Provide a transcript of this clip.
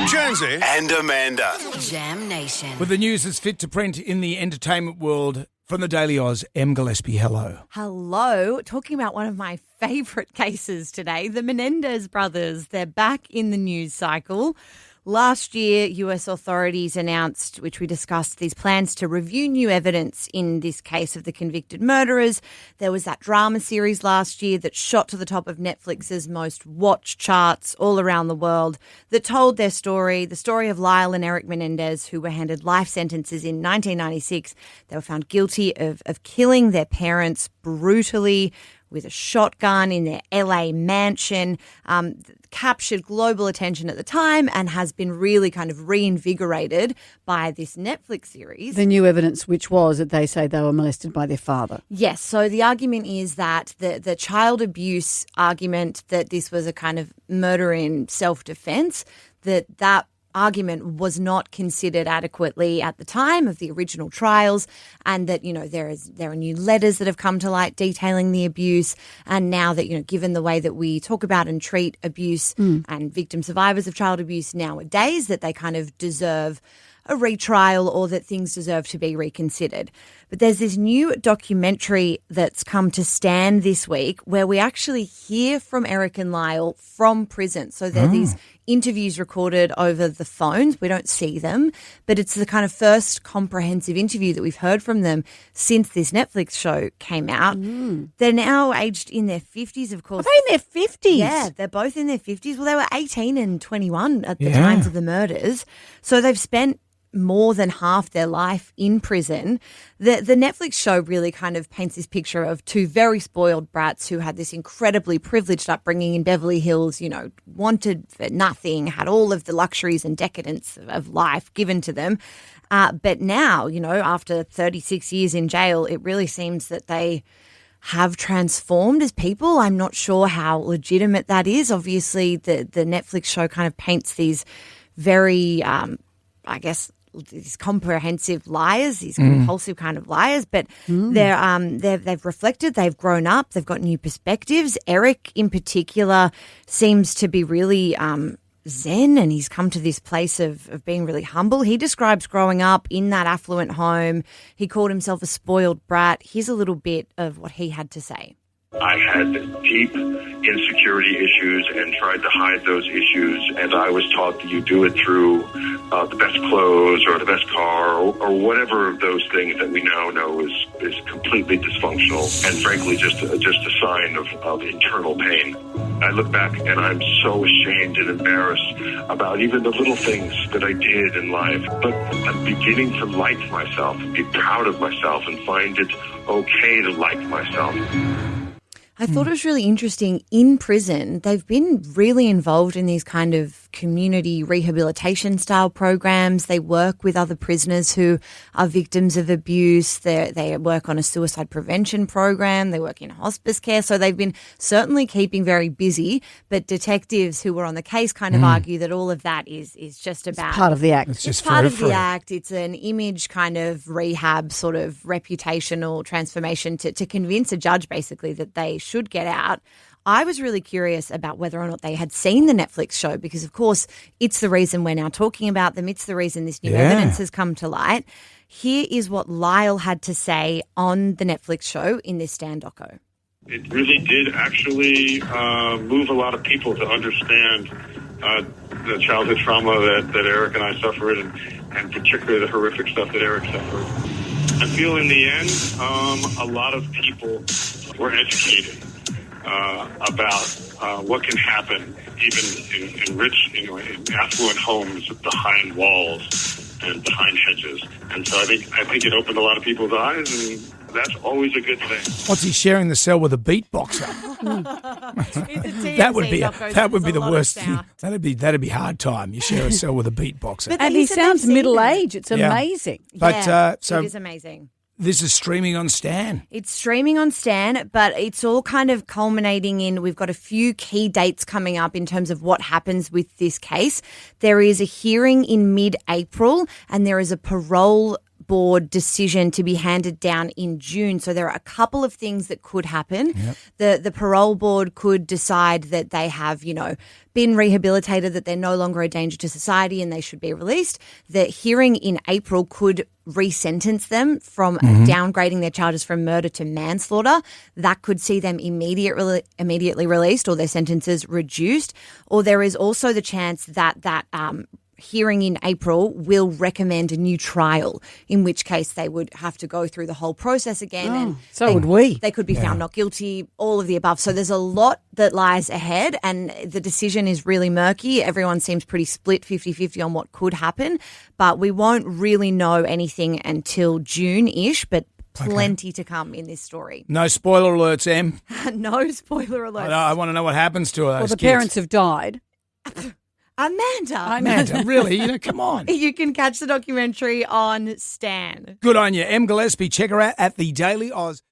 Jonesy and Amanda. Jam Nation. With the news that's fit to print in the entertainment world, from the Daily Oz, Gillespie, hello. Hello. Talking about one of my favourite cases today, the Menendez brothers. They're back in the news cycle. Last year, US authorities announced, which we discussed, these plans to review new evidence in this case of the convicted murderers. There was that drama series last year that shot to the top of Netflix's most watched charts all around the world that told their story, the story of Lyle and Eric Menendez, who were handed life sentences in 1996. They were found guilty of killing their parents brutally with a shotgun in their LA mansion. Captured global attention at the time and has been really kind of reinvigorated by this Netflix series. The new evidence, which was that they say they were molested by their father. Yes. So the argument is that the child abuse argument, that this was a kind of murder in self-defense, that argument was not considered adequately at the time of the original trials, and that, you know, there are new letters that have come to light detailing the abuse, and now that, you know, given the way that we talk about and treat abuse and victim survivors of child abuse nowadays, that they kind of deserve a retrial or that things deserve to be reconsidered. But there's this new documentary that's come to stand this week where we actually hear from Eric and Lyle from prison. So there are these interviews recorded over the phones. We don't see them, but it's the kind of first comprehensive interview that we've heard from them since this Netflix show came out. They're now aged in their 50s, of course. Are they in their 50s? Yeah, they're both in their 50s. Well, they were 18 and 21 at the times of the murders. So they've spent more than half their life in prison. The Netflix show really kind of paints this picture of two very spoiled brats who had this incredibly privileged upbringing in Beverly Hills, you know, wanted for nothing, had all of the luxuries and decadence of life given to them. But now, you know, after 36 years in jail, it really seems that they have transformed as people. I'm not sure how legitimate that is. Obviously, the Netflix show kind of paints these very, these comprehensive liars, these compulsive kind of liars, but they've reflected, they've grown up, they've got new perspectives. Eric in particular seems to be really zen, and he's come to this place of being really humble. He describes growing up in that affluent home. He called himself a spoiled brat. Here's a little bit of what he had to say. I had deep insecurity issues and tried to hide those issues, and I was taught that you do it through the best clothes or the best car or whatever of those things that we now know is completely dysfunctional and frankly just a sign of internal pain. I look back and I'm so ashamed and embarrassed about even the little things that I did in life, but I'm beginning to like myself and be proud of myself and find it okay to like myself. I thought it was really interesting. In prison, they've been really involved in these kind of community rehabilitation style programs. They work with other prisoners who are victims of abuse. They work on a suicide prevention program. They work in hospice care. So they've been certainly keeping very busy. But detectives who were on the case kind of argue that all of that is just about It's part of the act. It's part of the act. It's an image kind of rehab, sort of reputational transformation to convince a judge basically that they should get out. I was really curious about whether or not they had seen the Netflix show because, of course, it's the reason we're now talking about them. It's the reason this new evidence has come to light. Here is what Lyle had to say on the Netflix show in this Stand doco. It really did actually move a lot of people to understand the childhood trauma that Eric and I suffered and particularly the horrific stuff that Eric suffered. I feel in the end, a lot of people were educated about what can happen even in rich, in affluent homes behind walls and behind hedges. And so I think it opened a lot of people's eyes, and that's always a good thing. What's he sharing the cell with a beatboxer? That would be the worst thing. That'd be hard time. You share a cell with a beatboxer. And he sounds middle aged. It's amazing. But so it is amazing. This is streaming on Stan. It's streaming on Stan, but it's all kind of culminating in, we've got a few key dates coming up in terms of what happens with this case. There is a hearing in mid-April and there is a parole board decision to be handed down in June. So there are a couple of things that could happen. The parole board could decide that they have, been rehabilitated, that they're no longer a danger to society and they should be released. The hearing in April could re-sentence them from downgrading their charges from murder to manslaughter. That could see them immediately released or their sentences reduced. Or there is also the chance that hearing in April will recommend a new trial, in which case they would have to go through the whole process again. And so would we. They could be found not guilty, all of the above. So there's a lot that lies ahead and the decision is really murky. Everyone seems pretty split 50-50 on what could happen, but we won't really know anything until June-ish, but plenty to come in this story. No spoiler alerts, Em. No spoiler alerts. I want to know what happens to her. Well, the parents have died. Amanda, really? Come on. You can catch the documentary on Stan. Good on you. Em Gillespie. Check her out at the Daily Oz.